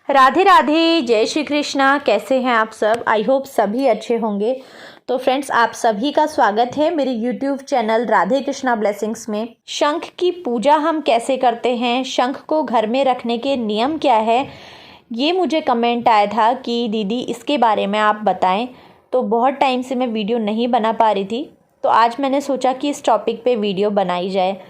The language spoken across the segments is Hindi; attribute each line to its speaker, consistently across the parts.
Speaker 1: राधे राधे, जय श्री कृष्णा। कैसे हैं आप सब? आई होप सभी अच्छे होंगे। तो फ्रेंड्स, आप सभी का स्वागत है मेरे YouTube channel Radhe Krishna blessings में। शंख की पूजा हम कैसे करते हैं, शंख को घर में रखने के नियम क्या है, ये मुझे कमेंट आया था कि दीदी इसके बारे में आप बताएं। तो बहुत टाइम से मैं वीडियो नहीं बना पा रही थी, तो आज मैंने सोचा कि इस टॉपिक पे वीडियो बनाई जाए।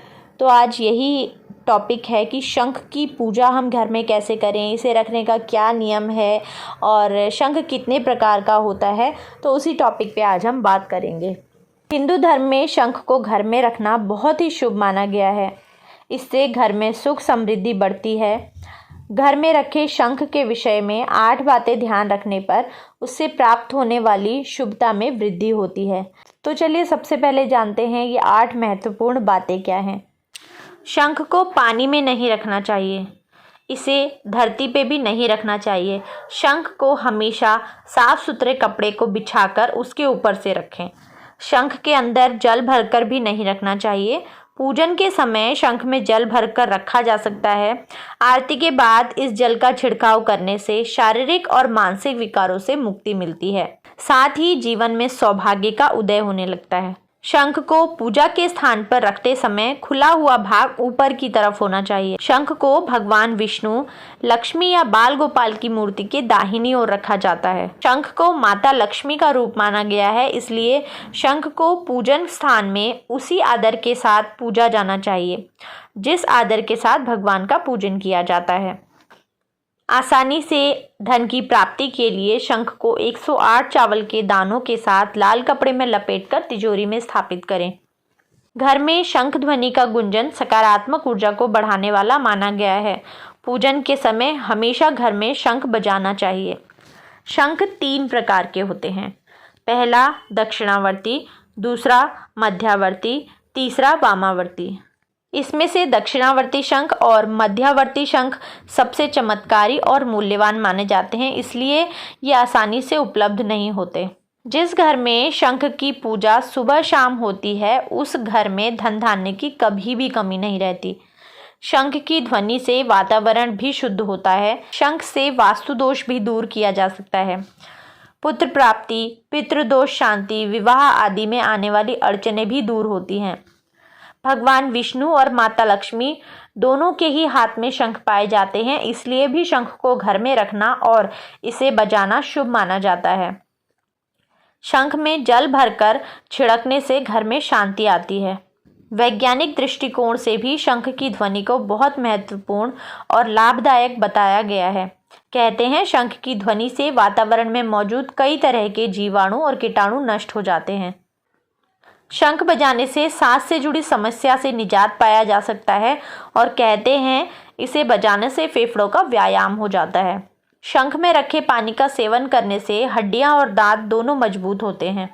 Speaker 1: तो आज यही टॉपिक है कि शंख की पूजा हम घर में कैसे करें, इसे रखने का क्या नियम है और शंख कितने प्रकार का होता है। तो उसी टॉपिक पे आज हम बात करेंगे। हिंदू धर्म में शंख को घर में रखना बहुत ही शुभ माना गया है। इससे घर में सुख समृद्धि बढ़ती है। घर में रखे शंख के विषय में 8 बातें ध्यान रखने पर उससे प्राप्त होने वाली शुभता में वृद्धि होती है। तो चलिए सबसे पहले जानते हैं ये 8 महत्वपूर्ण बातें क्या हैं। शंख को पानी में नहीं रखना चाहिए, इसे धरती पे भी नहीं रखना चाहिए। शंख को हमेशा साफ सुथरे कपड़े को बिछाकर उसके ऊपर से रखें। शंख के अंदर जल भरकर भी नहीं रखना चाहिए। पूजन के समय शंख में जल भरकर रखा जा सकता है। आरती के बाद इस जल का छिड़काव करने से शारीरिक और मानसिक विकारों से मुक्ति मिलती है। साथ ही जीवन में सौभाग्य का उदय होने लगता है। शंख को पूजा के स्थान पर रखते समय खुला हुआ भाग ऊपर की तरफ होना चाहिए। शंख को भगवान विष्णु, लक्ष्मी या बाल गोपाल की मूर्ति के दाहिनी ओर रखा जाता है। शंख को माता लक्ष्मी का रूप माना गया है, इसलिए शंख को पूजन स्थान में उसी आदर के साथ पूजा जाना चाहिए जिस आदर के साथ भगवान का पूजन किया जाता है। आसानी से धन की प्राप्ति के लिए शंख को 108 चावल के दानों के साथ लाल कपड़े में लपेटकर तिजोरी में स्थापित करें। घर में शंख ध्वनि का गुंजन सकारात्मक ऊर्जा को बढ़ाने वाला माना गया है। पूजन के समय हमेशा घर में शंख बजाना चाहिए। शंख 3 प्रकार के होते हैं। पहला दक्षिणावर्ती, दूसरा मध्यावर्ती, तीसरा वामावर्ती। इसमें से दक्षिणावर्ती शंख और मध्यावर्ती शंख सबसे चमत्कारी और मूल्यवान माने जाते हैं, इसलिए ये आसानी से उपलब्ध नहीं होते। जिस घर में शंख की पूजा सुबह शाम होती है उस घर में धन धान्य की कभी भी कमी नहीं रहती। शंख की ध्वनि से वातावरण भी शुद्ध होता है। शंख से वास्तु दोष भी दूर किया जा सकता है। पुत्र प्राप्ति, पितृदोष शांति, विवाह आदि में आने वाली अड़चनें भी दूर होती हैं। भगवान विष्णु और माता लक्ष्मी दोनों के ही हाथ में शंख पाए जाते हैं, इसलिए भी शंख को घर में रखना और इसे बजाना शुभ माना जाता है। शंख में जल भरकर छिड़कने से घर में शांति आती है। वैज्ञानिक दृष्टिकोण से भी शंख की ध्वनि को बहुत महत्वपूर्ण और लाभदायक बताया गया है। कहते हैं शंख की ध्वनि से वातावरण में मौजूद कई तरह के जीवाणु और कीटाणु नष्ट हो जाते हैं। शंख बजाने से सांस से जुड़ी समस्या से निजात पाया जा सकता है और कहते हैं इसे बजाने से फेफड़ों का व्यायाम हो जाता है। शंख में रखे पानी का सेवन करने से हड्डियां और दांत दोनों मजबूत होते हैं।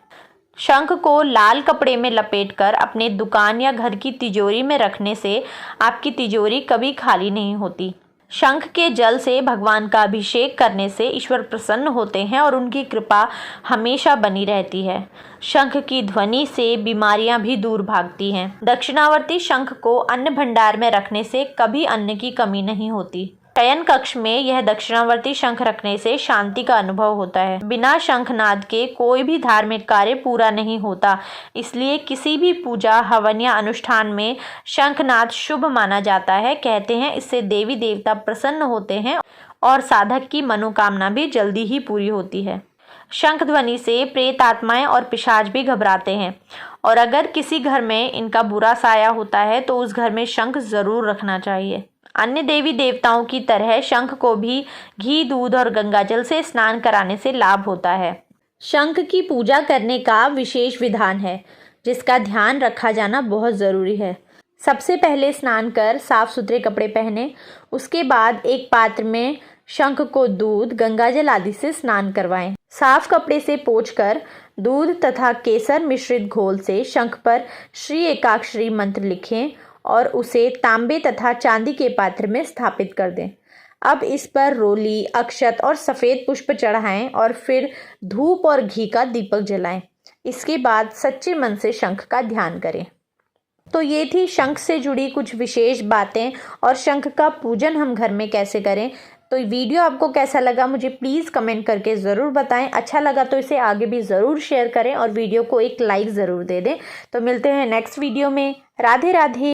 Speaker 1: शंख को लाल कपड़े में लपेटकर अपने दुकान या घर की तिजोरी में रखने से आपकी तिजोरी कभी खाली नहीं होती। शंख के जल से भगवान का अभिषेक करने से ईश्वर प्रसन्न होते हैं और उनकी कृपा हमेशा बनी रहती है। शंख की ध्वनि से बीमारियां भी दूर भागती हैं। दक्षिणावर्ती शंख को अन्न भंडार में रखने से कभी अन्न की कमी नहीं होती। शयन कक्ष में यह दक्षिणावर्ती शंख रखने से शांति का अनुभव होता है। बिना शंखनाद के कोई भी धार्मिक कार्य पूरा नहीं होता, इसलिए किसी भी पूजा, हवन या अनुष्ठान में शंखनाद शुभ माना जाता है। कहते हैं इससे देवी देवता प्रसन्न होते हैं और साधक की मनोकामना भी जल्दी ही पूरी होती है। शंख ध्वनि से प्रेत आत्माएं और पिशाच भी घबराते हैं और अगर किसी घर में इनका बुरा साया होता है तो उस घर में शंख जरूर रखना चाहिए। अन्य देवी देवताओं की तरह शंख को भी घी, दूध और गंगाजल से स्नान कराने से लाभ होता है। शंख की पूजा करने का विशेष विधान है जिसका ध्यान रखा जाना बहुत ज़रूरी है। सबसे पहले स्नान कर साफ सुथरे कपड़े पहने, उसके बाद एक पात्र में शंख को दूध, गंगाजल आदि से स्नान करवाएं। साफ कपड़े से पोंछकर दूध तथा केसर मिश्रित घोल से शंख पर श्री एकाक्षरी मंत्र लिखें और उसे तांबे तथा चांदी के पात्र में स्थापित कर दें। अब इस पर रोली, अक्षत और सफ़ेद पुष्प चढ़ाएं और फिर धूप और घी का दीपक जलाएं। इसके बाद सच्चे मन से शंख का ध्यान करें। तो ये थी शंख से जुड़ी कुछ विशेष बातें और शंख का पूजन हम घर में कैसे करें। तो वीडियो आपको कैसा लगा मुझे प्लीज़ कमेंट करके ज़रूर बताएं। अच्छा लगा तो इसे आगे भी ज़रूर शेयर करें और वीडियो को एक लाइक ज़रूर दे दें। तो मिलते हैं नेक्स्ट वीडियो में। राधे राधे।